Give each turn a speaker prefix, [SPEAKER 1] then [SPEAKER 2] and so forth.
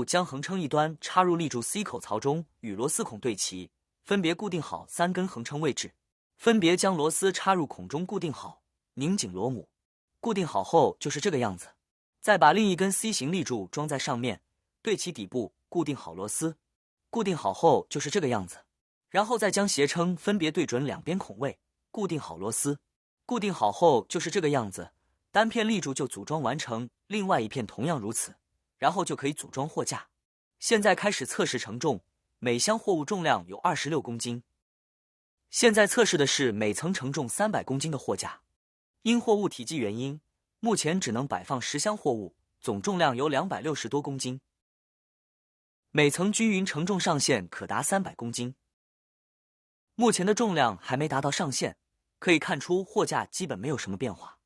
[SPEAKER 1] 步将横撑一端插入立柱 C 口槽中，与螺丝孔对齐，分别固定好3根横撑位置，分别将螺丝插入孔中固定好，拧紧螺母。固定好后就是这个样子。再把另一根 C 型立柱装在上面，对齐底部，固定好螺丝。固定好后就是这个样子。然后再将斜撑分别对准两边孔位，固定好螺丝。固定好后就是这个样子，单片立柱就组装完成，另外一片同样如此，然后就可以组装货架。现在开始测试承重，每箱货物重量有26公斤。现在测试的是每层承重300公斤的货架。因货物体积原因，目前只能摆放10箱货物，总重量有260多公斤。每层均匀承重上限可达300公斤。目前的重量还没达到上限，可以看出货架基本没有什么变化。